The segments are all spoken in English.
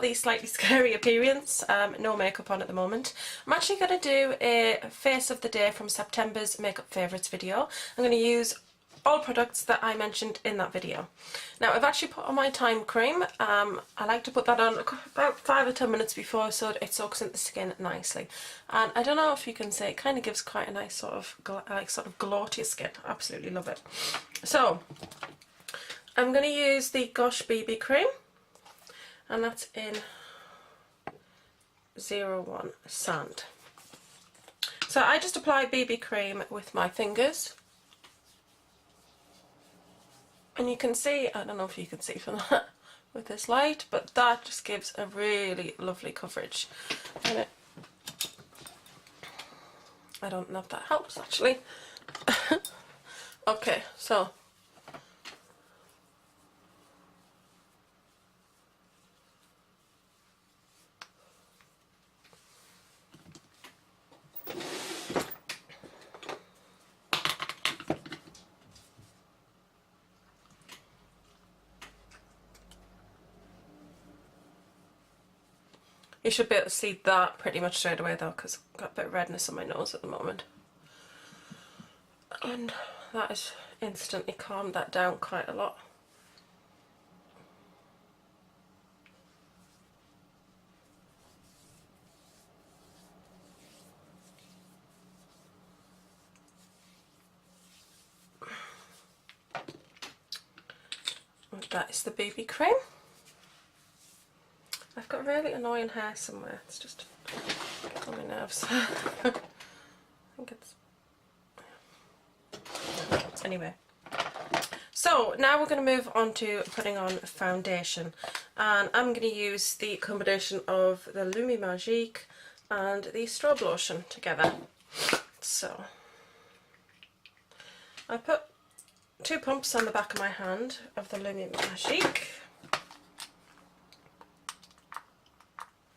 got the slightly scary appearance, no makeup on at the moment. I'm actually going to do a face of the day from September's makeup favourites video. I'm going to use all products that I mentioned in that video. Now I've actually put on my time cream. I like to put that on about 5 or 10 minutes before so it soaks into the skin nicely. And I don't know if you can say, it kind of gives quite a nice sort of glow to your skin. Absolutely love it. So I'm going to use the Gosh BB cream, and that's in 01 Sand. So I just apply BB cream with my fingers. And you can see, I don't know if you can see from that with this light, but that just gives a really lovely coverage. And I don't know if that helps actually. Okay, so you should be able to see that pretty much straight away though, because I've got a bit of redness on my nose at the moment. And that has instantly calmed that down quite a lot. And that is the BB cream. I've got really annoying hair somewhere, it's just on my nerves. I think it's... Anyway. So now we're going to move on to putting on foundation. And I'm going to use the combination of the Lumi Magique and the Strobe Lotion together. So I put 2 pumps on the back of my hand of the Lumi Magique.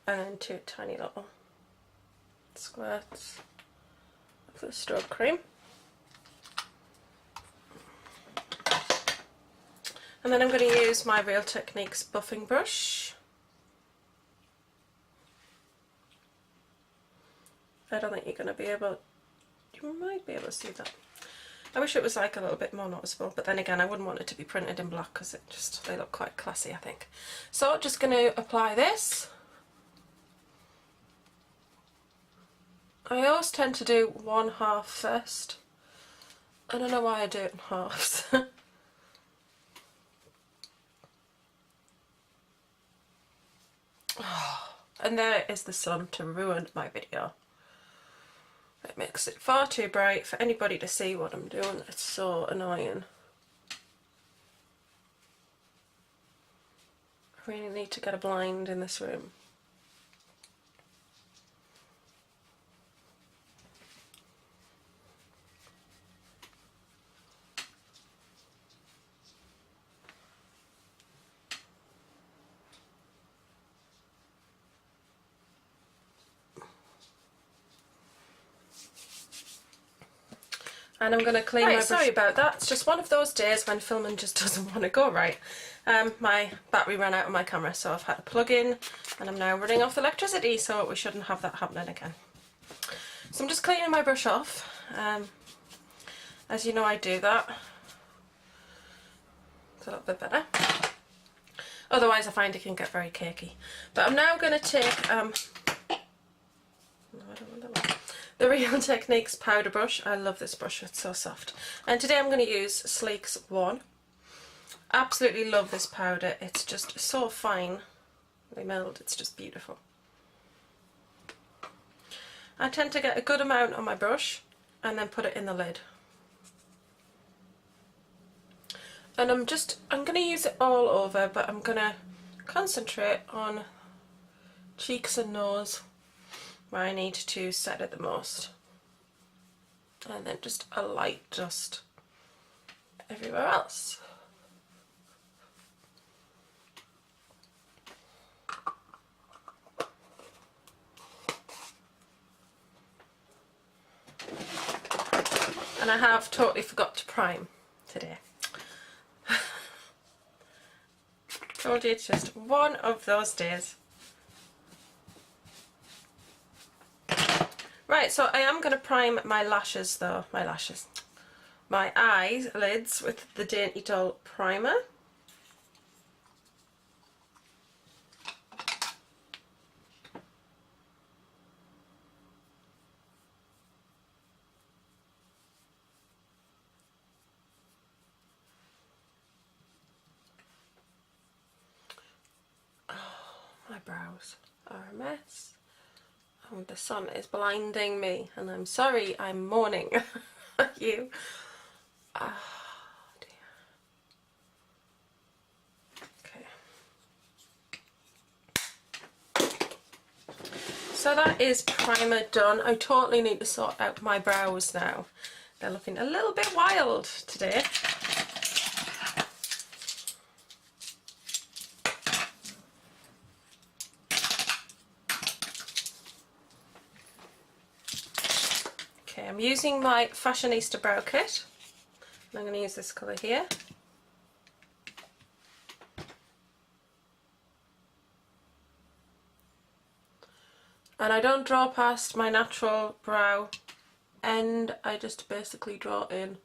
And then 2 tiny little squirts of the strobe cream. And then I'm going to use my Real Techniques buffing brush. I don't think you're going to be able, you might be able to see that. I wish it was like a little bit more noticeable, but then again I wouldn't want it to be printed in black because they look quite classy I think. So just going to apply this. I always tend to do 1/2 first. I don't know why I do it in halves. And there is the sun to ruin my video. It makes it far too bright for anybody to see what I'm doing. It's so annoying. I really need to get a blind in this room. And I'm going to clean my brush. Sorry about that, it's just one of those days when filming just doesn't want to go right. My battery ran out of my camera, so I've had to plug in and I'm now running off electricity, so we shouldn't have that happening again. So I'm just cleaning my brush off. As you know, I do that. It's a little bit better. Otherwise I find it can get very cakey. But I'm now going to take no, I don't want that one. The Real Techniques powder brush. I love this brush, it's so soft. And today I'm going to use Sleek's 1. Absolutely love this powder, it's just so fine. They meld, it's just beautiful. I tend to get a good amount on my brush and then put it in the lid. And I'm going to use it all over, but I'm going to concentrate on cheeks and nose where I need to set it the most. And then just a light dust everywhere else. And I have totally forgot to prime today. Told you it's just one of those days. Right, so I am going to prime my lashes though, my eyelids with the Dainty Doll primer. Oh, my brows are a mess. Oh, the sun is blinding me, and I'm sorry I'm mourning at you. Oh dear. Okay. So that is primer done. I totally need to sort out my brows now. They're looking a little bit wild today. Okay, I'm using my Fashionista brow kit. And I'm going to use this colour here. And I don't draw past my natural brow end, I just basically draw in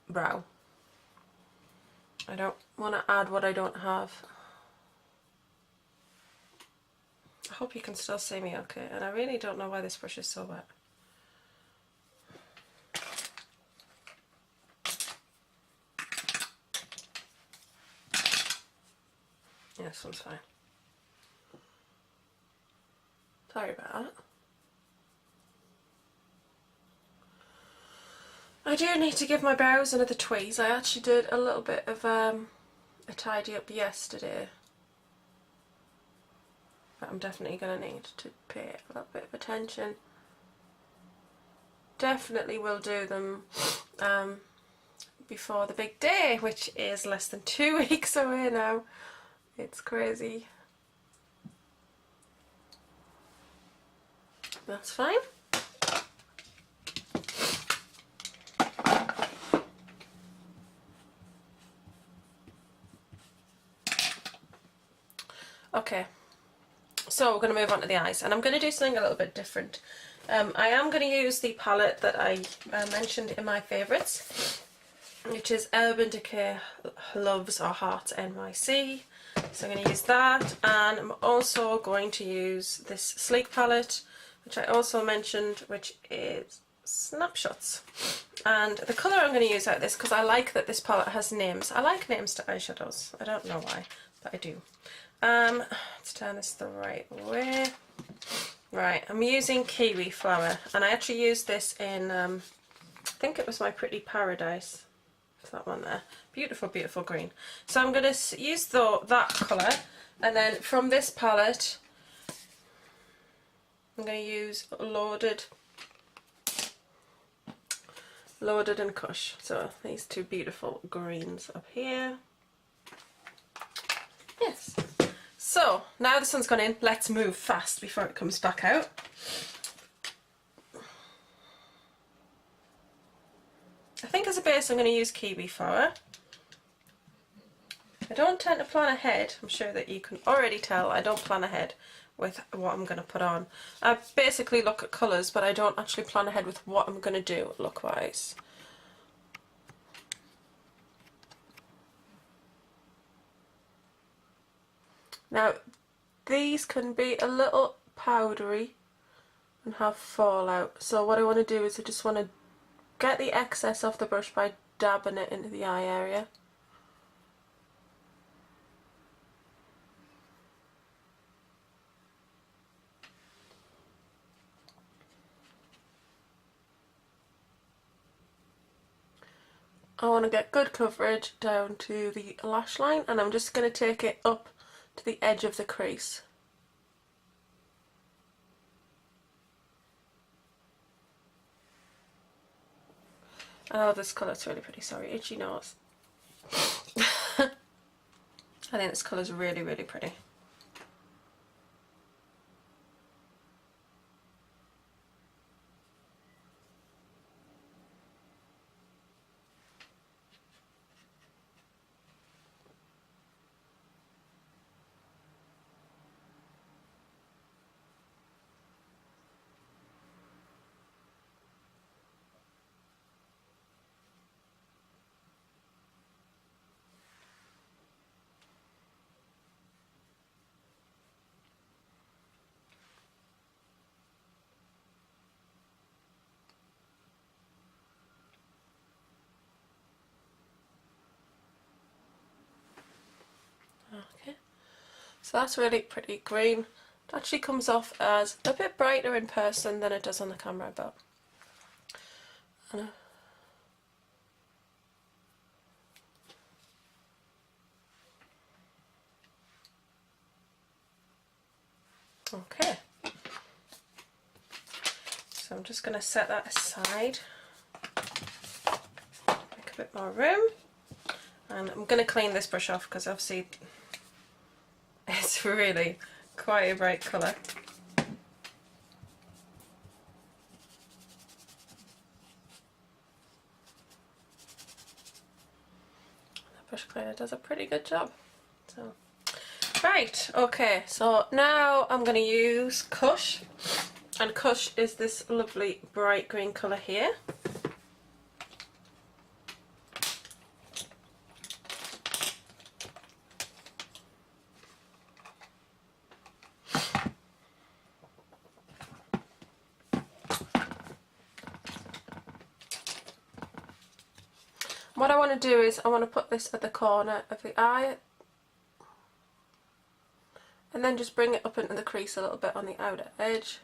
brow. I don't want to add what I don't have. I hope you can still see me okay, and I really don't know why this brush is so wet. Yeah, this one's fine. Sorry about that. I do need to give my brows another tweeze. I actually did a little bit of a tidy up yesterday. But I'm definitely going to need to pay a little bit of attention. Definitely will do them before the big day, which is less than 2 weeks away now. It's crazy. That's fine. Okay, so we're going to move on to the eyes, and I'm going to do something a little bit different. I am going to use the palette that I mentioned in my favourites, which is Urban Decay Loves or Hearts NYC. So I'm going to use that, and I'm also going to use this Sleek palette, which I also mentioned, which is Snapshots. And the colour I'm going to use out of this, because I like that this palette has names. I like names to eyeshadows. I don't know why, but I do. Let's turn this the right way. Right, I'm using Kiwi Flower, and I actually used this in, I think it was my Pretty Paradise. It's that one there. Beautiful, beautiful green. So I'm going to use that colour, and then from this palette, I'm going to use Loaded and Kush. So these two beautiful greens up here. Yes. So now the sun's gone in, let's move fast before it comes back out. I think as a base I'm going to use Kiwi Flower. I don't tend to plan ahead. I'm sure that you can already tell I don't plan ahead with what I'm going to put on. I basically look at colours, but I don't actually plan ahead with what I'm going to do look-wise. Now, these can be a little powdery and have fallout. So what I want to do is I just want to get the excess off the brush by dabbing it into the eye area. I want to get good coverage down to the lash line, and I'm just going to take it up to the edge of the crease. Oh, this colour's really pretty. Sorry, itchy nose. I think this colour's really, really pretty. So that's really pretty green. It actually comes off as a bit brighter in person than it does on the camera, but okay. So I'm just going to set that aside, make a bit more room, and I'm going to clean this brush off because obviously it's really quite a bright colour. The brush cleaner does a pretty good job. So, right, okay, so now I'm going to use Kush, and Kush is this lovely bright green colour here. What I want to do is I want to put this at the corner of the eye and then just bring it up into the crease a little bit on the outer edge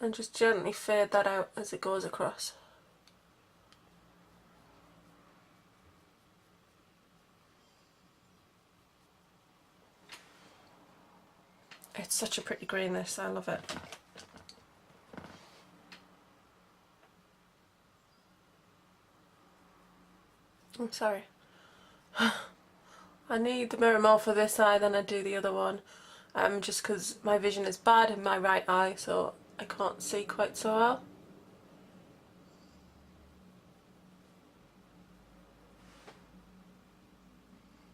and just gently fade that out as it goes across. It's such a pretty green, this, I love it. I'm sorry. I need the mirror more for this eye than I do the other one, just because my vision is bad in my right eye, so I can't see quite so well.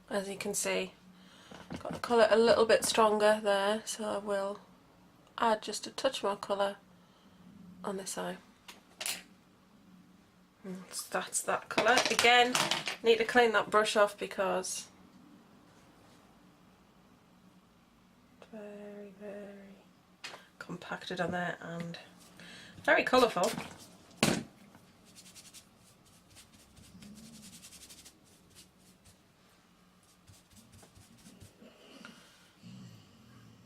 As you can see, I've got the colour a little bit stronger there, so I will add just a touch more colour on this eye. That's that colour. Again, need to clean that brush off because it's very, very compacted on there and very colourful.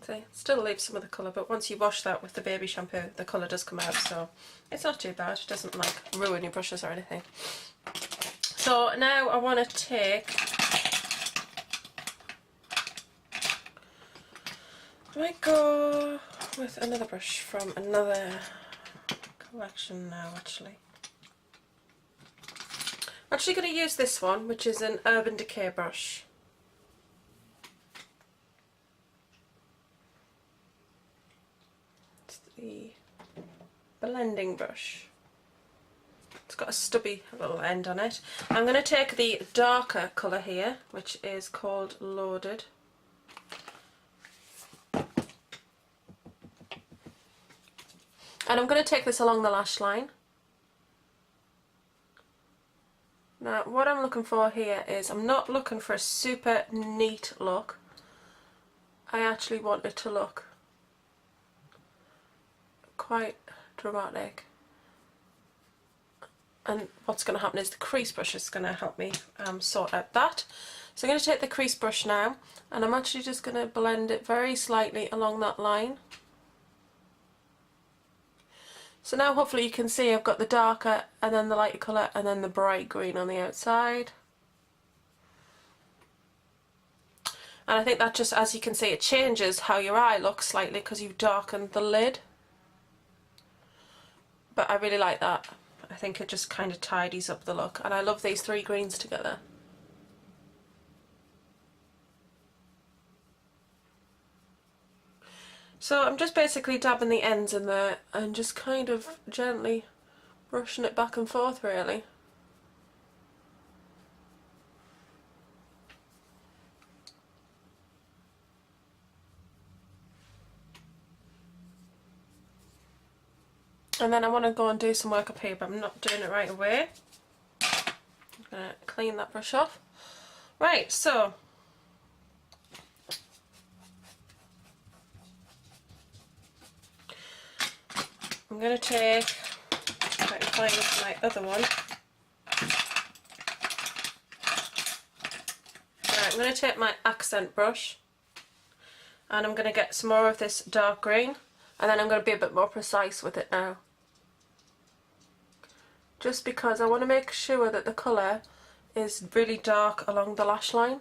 See, still leaves some of the colour, but once you wash that with the baby shampoo, the colour does come out, so it's not too bad. It doesn't like ruin your brushes or anything. So now I want to take, I might go with another brush from another collection now actually. I'm actually going to use this one, which is an Urban Decay brush. The blending brush. It's got a stubby little end on it. I'm going to take the darker colour here, which is called Loaded. And I'm going to take this along the lash line. Now what I'm looking for here is, I'm not looking for a super neat look. I actually want it to look quite dramatic, and what's going to happen is the crease brush is going to help me sort out that. So I'm going to take the crease brush now, and I'm actually just going to blend it very slightly along that line. So now hopefully you can see I've got the darker and then the lighter colour and then the bright green on the outside. And I think that just, as you can see, it changes how your eye looks slightly because you've darkened the lid. But I really like that. I think it just kind of tidies up the look, and I love these three greens together. So I'm just basically dabbing the ends in there and just kind of gently brushing it back and forth really. And then I want to go and do some work up here, but I'm not doing it right away. I'm going to clean that brush off. Right, so I'm going to take, if I can find my other one. Right, I'm going to take my accent brush and I'm going to get some more of this dark green, and then I'm going to be a bit more precise with it now. Just because I want to make sure that the colour is really dark along the lash line.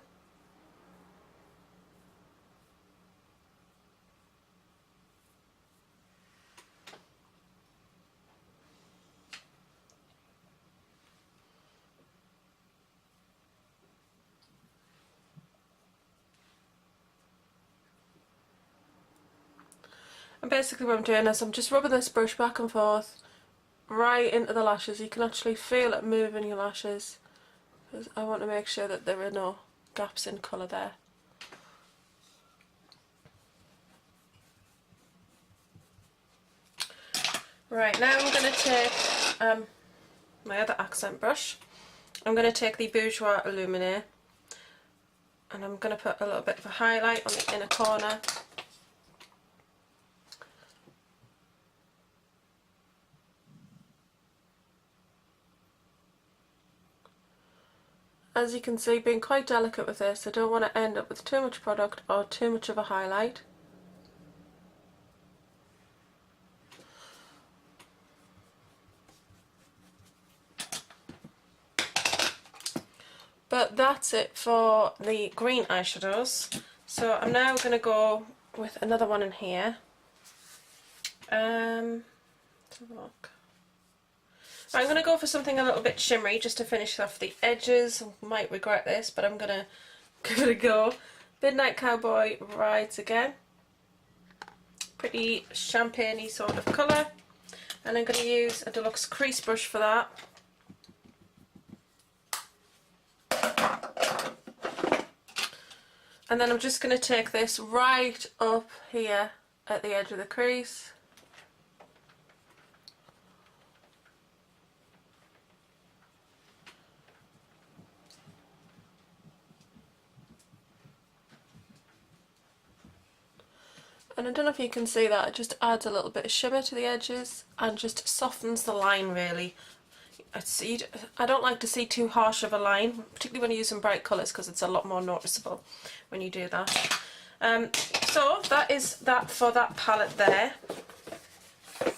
And basically what I'm doing is I'm just rubbing this brush back and forth right into the lashes. You can actually feel it move in your lashes, because I want to make sure that there are no gaps in colour there. Right, now I'm going to take my other accent brush. I'm going to take the Bourjois Illuminate and I'm going to put a little bit of a highlight on the inner corner. As you can see, being quite delicate with this, I don't want to end up with too much product or too much of a highlight. But that's it for the green eyeshadows. So I'm now going to go with another one in here. Let's have a look. I'm going to go for something a little bit shimmery just to finish off the edges. I might regret this, but I'm going to give it a go. Midnight Cowboy Rides Again. Pretty champagne-y sort of colour. And I'm going to use a deluxe crease brush for that. And then I'm just going to take this right up here at the edge of the crease. And I don't know if you can see that, it just adds a little bit of shimmer to the edges and just softens the line really. I don't like to see too harsh of a line, particularly when you're using bright colours, because it's a lot more noticeable when you do that. So that is that for that palette there. So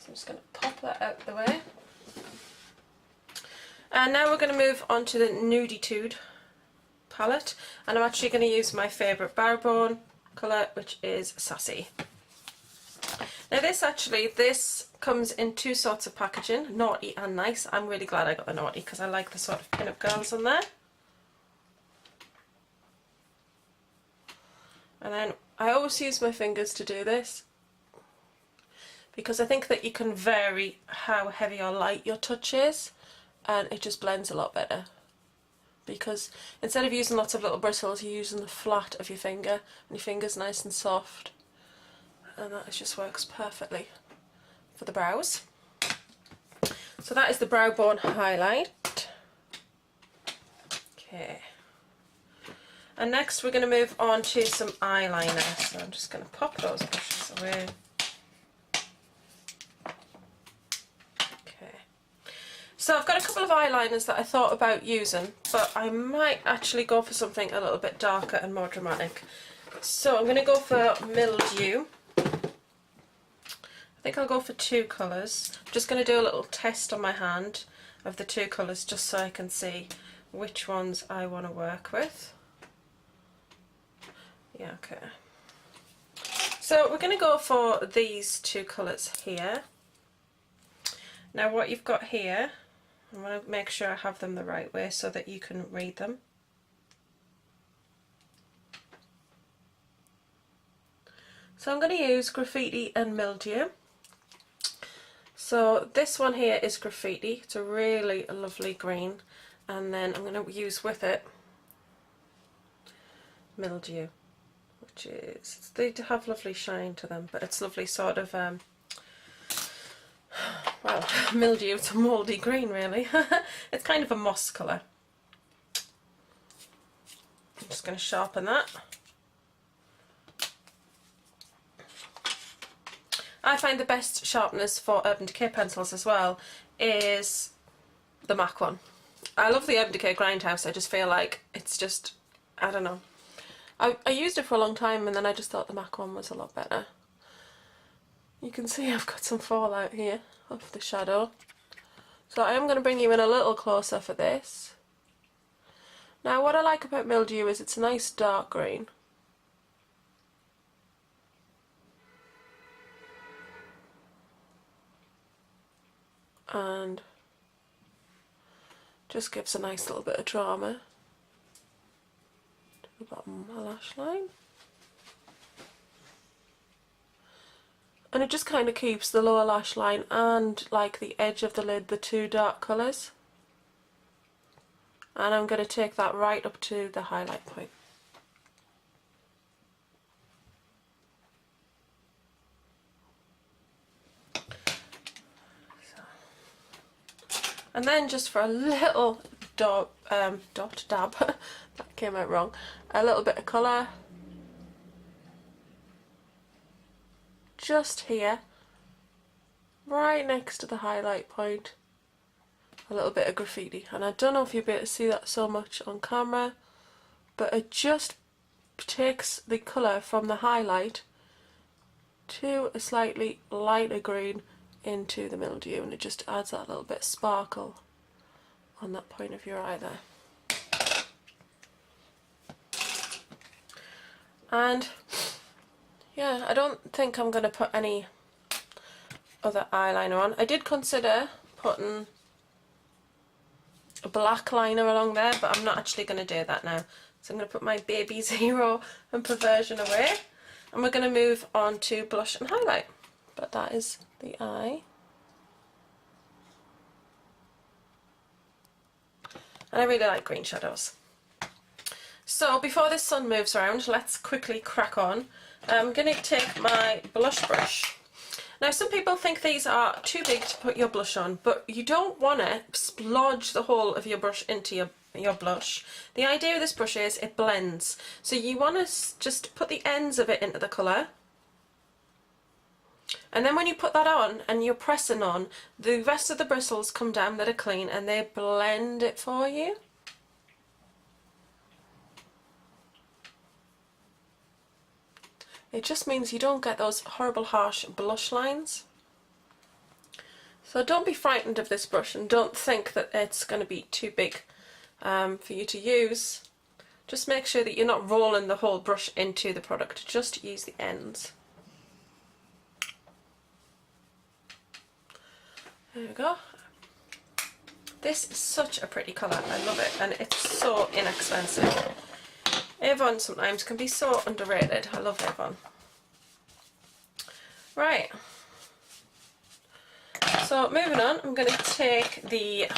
I'm just going to pop that out of the way. And now we're going to move on to the Nuditude palette, and I'm actually going to use my favourite Barebone colour, which is Sassy. Now this comes in two sorts of packaging, naughty and nice. I'm really glad I got the naughty because I like the sort of pin-up girls on there. And then I always use my fingers to do this, because I think that you can vary how heavy or light your touch is, and it just blends a lot better. Because instead of using lots of little bristles, you're using the flat of your finger, and your finger's nice and soft, and that just works perfectly for the brows. So that is the brow bone highlight. Okay. And next we're going to move on to some eyeliner. So I'm just going to pop those brushes away. So I've got a couple of eyeliners that I thought about using, but I might actually go for something a little bit darker and more dramatic. So I'm going to go for Mildew. I think I'll go for two colours. I'm just going to do a little test on my hand of the two colours just so I can see which ones I want to work with. Yeah, okay. So we're going to go for these two colours here. Now what you've got here, I want to make sure I have them the right way so that you can read them. So I'm going to use Graffiti and Mildew. So this one here is Graffiti, it's a really lovely green, and then I'm going to use with it Mildew, which is, they have lovely shine to them, but it's lovely sort of well, mildew, it's a mouldy green really. It's kind of a moss colour. I'm just going to sharpen that. I find the best sharpeners for Urban Decay pencils as well is the MAC one. I love the MDK Grindhouse. I just feel like it's just, I don't know. I used it for a long time and then I just thought the MAC one was a lot better. You can see I've got some fallout here of the shadow. So I am going to bring you in a little closer for this. Now what I like about mildew is it's a nice dark green. And just gives a nice little bit of drama to the bottom of my lash line. And it just kind of keeps the lower lash line and like the edge of the lid the two dark colours. And I'm going to take that right up to the highlight point. And then just for a little dab, that came out wrong, a little bit of colour, just here, right next to the highlight point, a little bit of graffiti. And I don't know if you'll be able to see that so much on camera, but it just takes the colour from the highlight to a slightly lighter green into the mildew, and it just adds that little bit of sparkle on that point of your eye there. And yeah, I don't think I'm going to put any other eyeliner on. I did consider putting a black liner along there, but I'm not actually going to do that now. So I'm going to put my Baby Zero and Perversion away, and we're going to move on to blush and highlight. But that is the eye. And I really like green shadows. So before this sun moves around, let's quickly crack on. I'm going to take my blush brush. Now some people think these are too big to put your blush on, but you don't want to splodge the whole of your brush into your blush. The idea of this brush is it blends. So you want to just put the ends of it into the colour. And then when you put that on and you're pressing on, the rest of the bristles come down that are clean and they blend it for you. It just means you don't get those horrible harsh blush lines. So don't be frightened of this brush and don't think that it's going to be too big for you to use. Just make sure that you're not rolling the whole brush into the product, just use the ends. There we go. This is such a pretty colour, I love it, and it's so inexpensive. Avon sometimes can be so underrated. I love Avon. Right. So moving on, I'm going to take the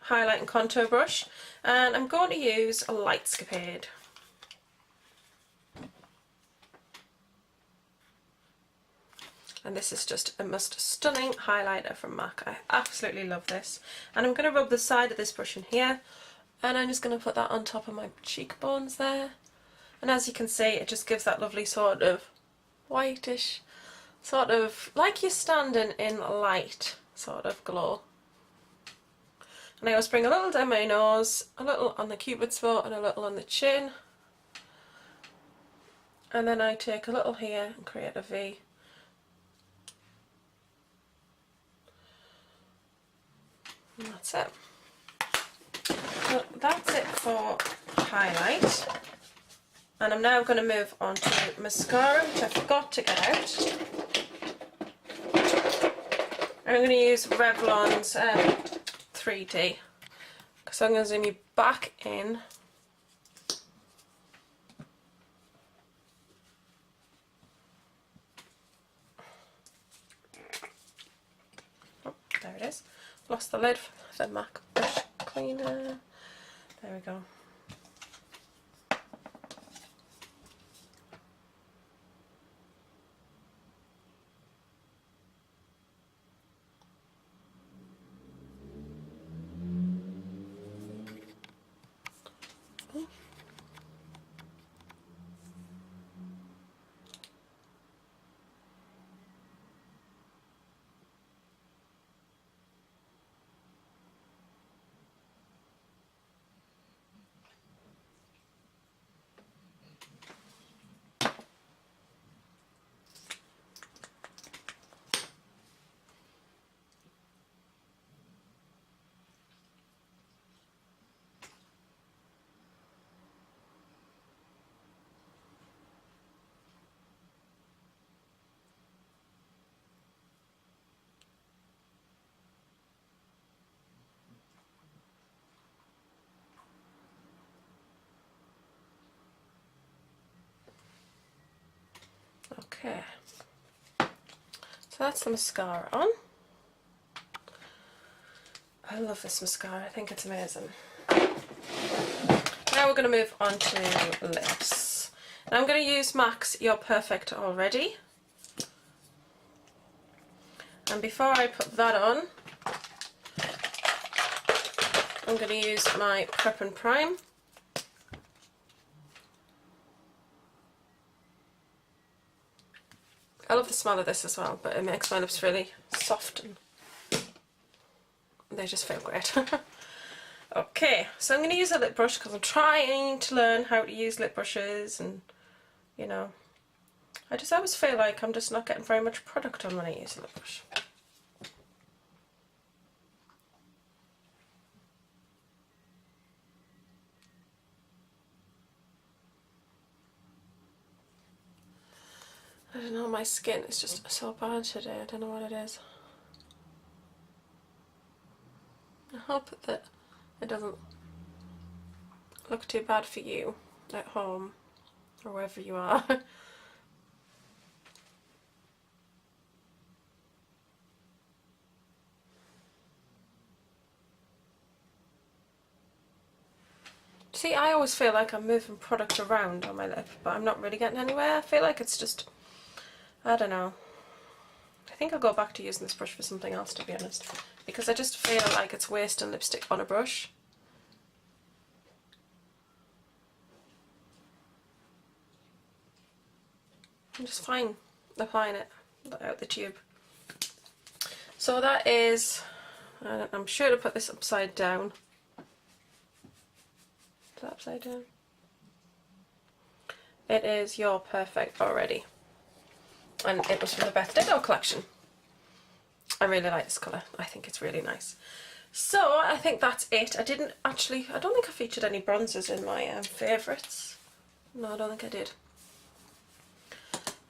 highlight and contour brush and I'm going to use a Lightscapade. And this is just a most stunning highlighter from MAC. I absolutely love this. And I'm going to rub the side of this brush in here. And I'm just going to put that on top of my cheekbones there. And as you can see, it just gives that lovely sort of whitish, sort of like you're standing in light sort of glow. And I always bring a little down my nose, a little on the cupid's bow and a little on the chin. And then I take a little here and create a V. And that's it. So that's it for highlight. And I'm now going to move on to mascara, which I forgot to get out. I'm going to use Revlon's 3D. So I'm going to zoom you back in. Oh, there it is. Lost the lid for the MAC brush cleaner. There we go. Okay, so that's the mascara on. I love this mascara, I think it's amazing. Now we're going to move on to lips. Now I'm going to use MAC's You're Perfect Already. And before I put that on, I'm going to use my Prep and Prime. I love the smell of this as well, but it makes my lips really soft and they just feel great. Okay, so I'm going to use a lip brush because I'm trying to learn how to use lip brushes, and you know, I just always feel like I'm just not getting very much product on when I use a lip brush. I don't know, my skin is just so bad today, I don't know what it is. I hope that it doesn't look too bad for you at home or wherever you are. See, I always feel like I'm moving product around on my lip, but I'm not really getting anywhere. I feel like it's just, I don't know. I think I'll go back to using this brush for something else, to be honest, because I just feel like it's wasting lipstick on a brush. I'm just fine applying it out the tube. So that is, I'm sure to put this upside down. Is that upside down? It is You're Perfect Already. And it was from the Birthday Doll collection. I really like this colour. I think it's really nice. So I think that's it. I don't think I featured any bronzers in my favourites. No, I don't think I did.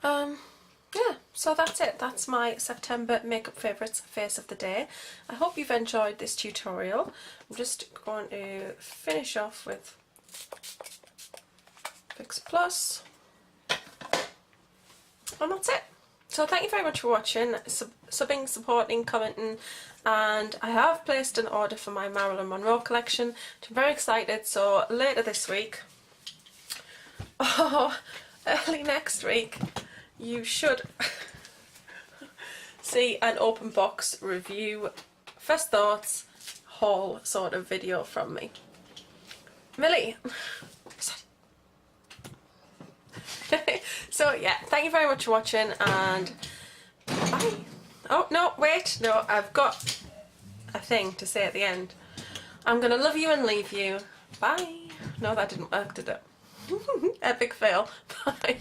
Yeah, so that's it. That's my September makeup favourites face of the day. I hope you've enjoyed this tutorial. I'm just going to finish off with Fix Plus. And that's it. So thank you very much for watching, subbing, supporting, commenting, and I have placed an order for my Marilyn Monroe collection, which I'm very excited. So later this week, early next week, you should see an open box review, first thoughts, haul sort of video from me. Millie. So yeah, thank you very much for watching, and bye. Oh no, wait, no, I've got a thing to say at the end. I'm gonna love you and leave you. Bye. No, that didn't work, did it? Epic fail. Bye.